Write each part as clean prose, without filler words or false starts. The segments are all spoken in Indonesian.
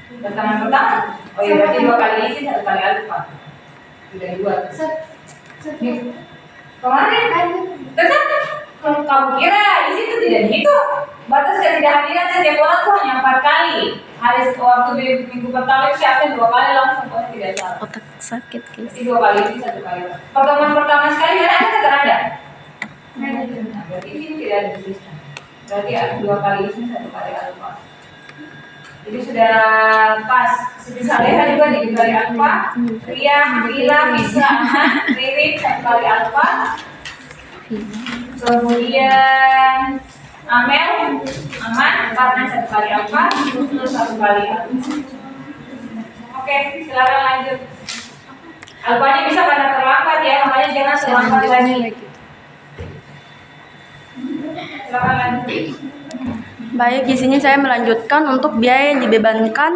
Tantangan pertama. Oh iya, berarti 2 kali isi 1 kali alfa. Sudah 2. Kemarin tetap kamu kira isi itu tidak gitu. Batas ketidakhadiran setiap orang tuh hanya 4 kali. Hari waktu di minggu pertama itu siapkan 2 kali langsung pokoknya tidak salah. Otak sakit guys. Jadi 2 kali isi 1 kali. Pertemuan pertama sekali ada kata ada. Nah, berarti ini tidak ada di sistem. Berarti ada 2 kali isi 1 kali alfa. Jadi sudah pas. Siti Saleha juga di 2 kali alfa. Ria, Bila, Misra, Aman, Ririn 1 kali alfa. Kemudian Amel, Aman, karena 1 kali alfa, terus 1 kali alfa. Oke, silakan lanjut. Alfanya bisa pada terlambat ya, makanya jangan terlambat lagi. Silakan lanjut. Baik, di sini saya melanjutkan untuk biaya yang dibebankan.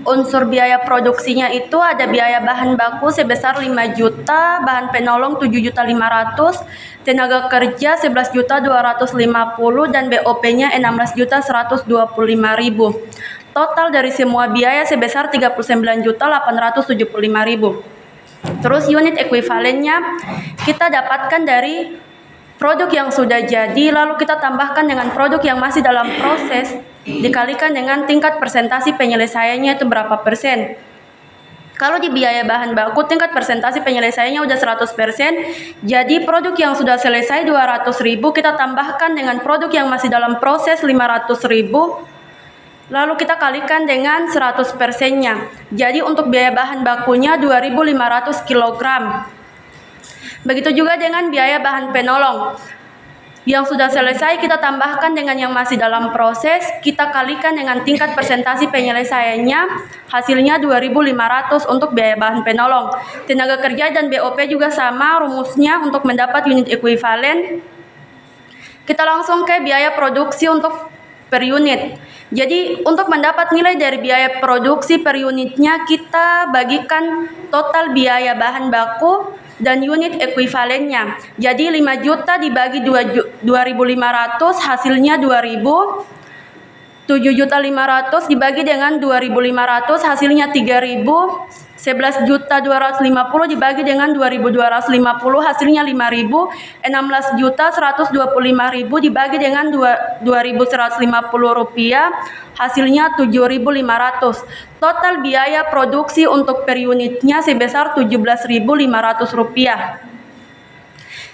Unsur biaya produksinya itu ada biaya bahan baku sebesar 5 juta, bahan penolong 7.500.000, tenaga kerja 11.250.000 dan BOP-nya 16.125.000. Total dari semua biaya sebesar 39.875.000. Terus unit ekuivalennya kita dapatkan dari produk yang sudah jadi, lalu kita tambahkan dengan produk yang masih dalam proses, dikalikan dengan tingkat persentasi penyelesaiannya itu berapa persen. Kalau di biaya bahan baku tingkat persentasi penyelesaiannya udah 100%, jadi produk yang sudah selesai 200.000 kita tambahkan dengan produk yang masih dalam proses 500.000, lalu kita kalikan dengan 100%-nya. Jadi untuk biaya bahan bakunya 2.500 kg. Begitu juga dengan biaya bahan penolong. Yang sudah selesai kita tambahkan dengan yang masih dalam proses, kita kalikan dengan tingkat persentasi penyelesaiannya, hasilnya 2.500 untuk biaya bahan penolong. Tenaga kerja dan BOP juga sama rumusnya untuk mendapat unit ekuivalen. Kita langsung ke biaya produksi untuk per unit. Jadi untuk mendapat nilai dari biaya produksi per unitnya, kita bagikan total biaya bahan baku dan unit ekuivalennya. Jadi 5 juta dibagi 2.500 hasilnya 2.000. 7.500.000 dibagi dengan 2.500 hasilnya 3.000. 11.250.000 dibagi dengan 2.250 hasilnya 5.000. 16.125.000 dibagi dengan 2.150 rupiah hasilnya 7.500. Total biaya produksi untuk per unitnya sebesar 17.500 rupiah.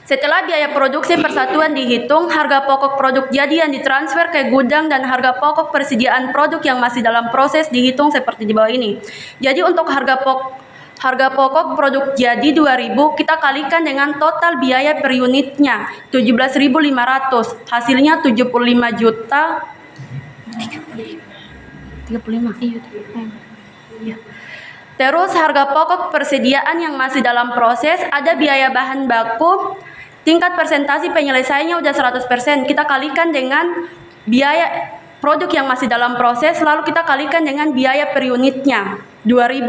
Setelah biaya produksi persatuan dihitung, harga pokok produk jadi yang ditransfer ke gudang dan harga pokok persediaan produk yang masih dalam proses dihitung seperti di bawah ini. Jadi untuk harga pokok produk jadi 2.000 kita kalikan dengan total biaya per unitnya 17.500, hasilnya 75 juta 35. Iya. Terus harga pokok persediaan yang masih dalam proses ada biaya bahan baku, tingkat persentasi penyelesaiannya udah 100%, kita kalikan dengan biaya produk yang masih dalam proses, lalu kita kalikan dengan biaya per unitnya 2.000,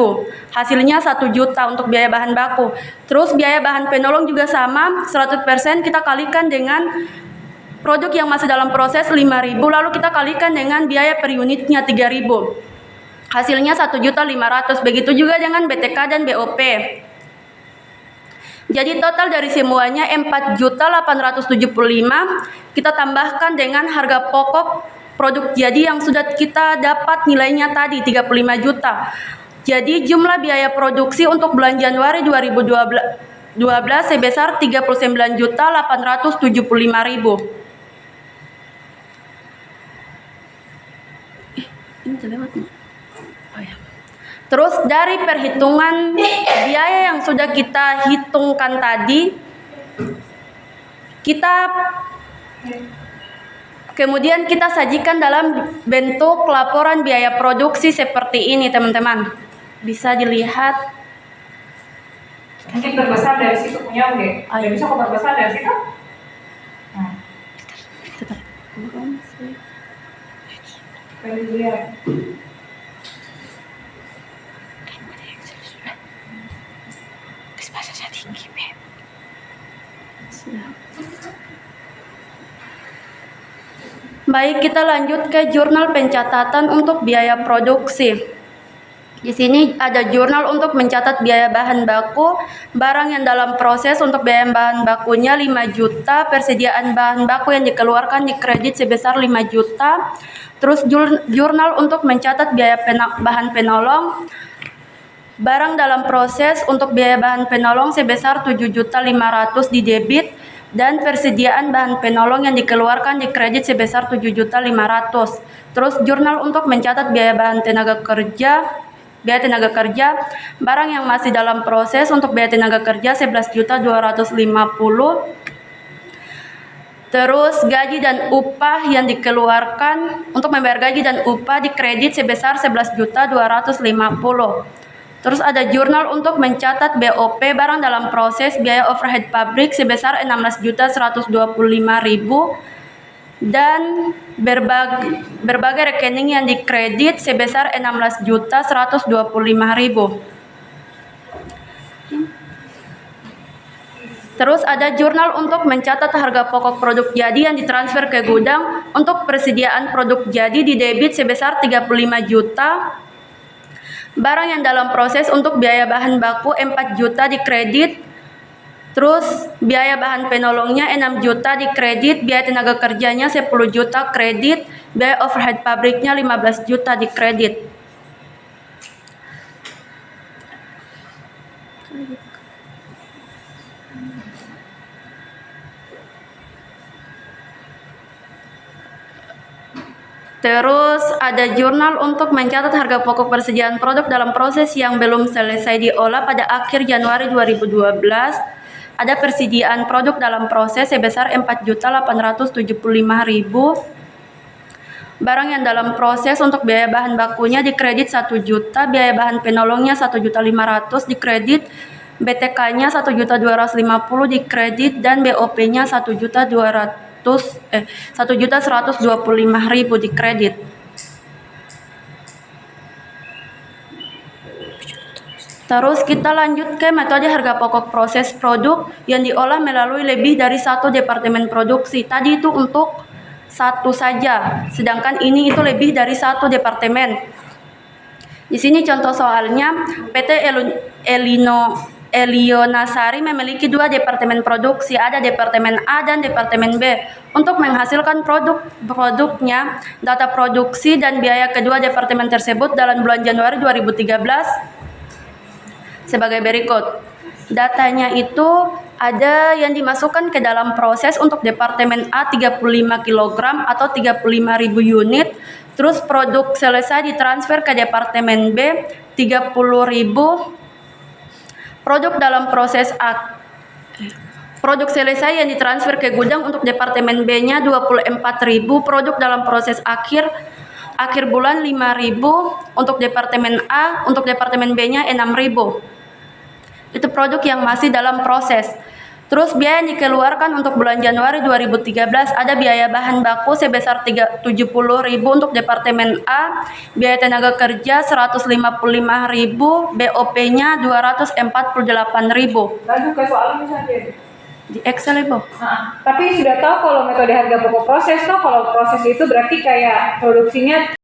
hasilnya 1 juta untuk biaya bahan baku. Terus biaya bahan penolong juga sama 100%, kita kalikan dengan produk yang masih dalam proses 5.000, lalu kita kalikan dengan biaya per unitnya 3.000, hasilnya 1.500.000. Begitu juga dengan BTK dan BOP. Jadi total dari semuanya 4.875, kita tambahkan dengan harga pokok produk jadi yang sudah kita dapat nilainya tadi 35 juta. Jadi jumlah biaya produksi untuk bulan Januari 2012 sebesar 39.875.000. Ini terlewat nih. Oh ya. Terus dari perhitungan biaya yang sudah kita hitungkan tadi, kemudian kita sajikan dalam bentuk laporan biaya produksi seperti ini, teman-teman. Bisa dilihat. Mungkin terbesar dari situ punya oke. Ada bisa kok terbesar dari situ? Nah. Lihat. Baik, kita lanjut ke jurnal pencatatan untuk biaya produksi. Di sini ada jurnal untuk mencatat biaya bahan baku, barang yang dalam proses untuk biaya bahan bakunya 5 juta, persediaan bahan baku yang dikeluarkan di kredit sebesar 5 juta. Terus jurnal untuk mencatat biaya bahan penolong, barang dalam proses untuk biaya bahan penolong sebesar 7.500.000 di debit, dan persediaan bahan penolong yang dikeluarkan di kredit sebesar 7.500.000. Terus jurnal untuk mencatat biaya tenaga kerja, barang yang masih dalam proses untuk biaya tenaga kerja 11.250.000. Terus gaji dan upah yang dikeluarkan untuk membayar gaji dan upah di kredit sebesar 11.250.000. Terus ada jurnal untuk mencatat BOP barang dalam proses biaya overhead pabrik sebesar 16.125.000 dan berbagai rekening yang dikredit sebesar 16.125.000. Terus ada jurnal untuk mencatat harga pokok produk jadi yang ditransfer ke gudang untuk persediaan produk jadi di debit sebesar 35 juta. Barang yang dalam proses untuk biaya bahan baku 4 juta di kredit. Terus biaya bahan penolongnya 6 juta di kredit, biaya tenaga kerjanya 10 juta kredit, biaya overhead pabriknya 15 juta di kredit. Terus ada jurnal untuk mencatat harga pokok persediaan produk dalam proses yang belum selesai diolah pada akhir Januari 2012. Ada persediaan produk dalam proses sebesar 4.875.000. Barang yang dalam proses untuk biaya bahan bakunya dikredit 1 juta, biaya bahan penolongnya 1.500.000 dikredit, BTK-nya 1.250.000 dikredit, dan BOP-nya 1.125.000 dikredit. Terus kita lanjut ke metode harga pokok proses produk yang diolah melalui lebih dari satu departemen produksi. Tadi itu untuk satu saja, sedangkan ini itu lebih dari satu departemen. Di sini contoh soalnya, PT Elionasari memiliki 2 departemen produksi, ada departemen A dan departemen B. Untuk menghasilkan produknya, data produksi dan biaya kedua departemen tersebut dalam bulan Januari 2013 sebagai berikut. Datanya itu ada yang dimasukkan ke dalam proses untuk departemen A 35 kg atau 35.000 unit. Terus produk selesai ditransfer ke departemen B 30.000. Produk dalam proses A, produk selesai yang ditransfer ke gudang untuk departemen B-nya 24.000. Produk dalam proses akhir bulan 5.000 untuk departemen A, untuk departemen B-nya 6.000. Itu produk yang masih dalam proses. Terus biaya yang dikeluarkan untuk bulan Januari 2013 ada biaya bahan baku sebesar 70.000 untuk departemen A, biaya tenaga kerja 155.000, BOP-nya 248.000. Lanjut ke soalnya saja. Di Excel Ibu. Tapi sudah tahu kalau metode harga pokok proses tuh, kalau proses itu berarti kayak produksinya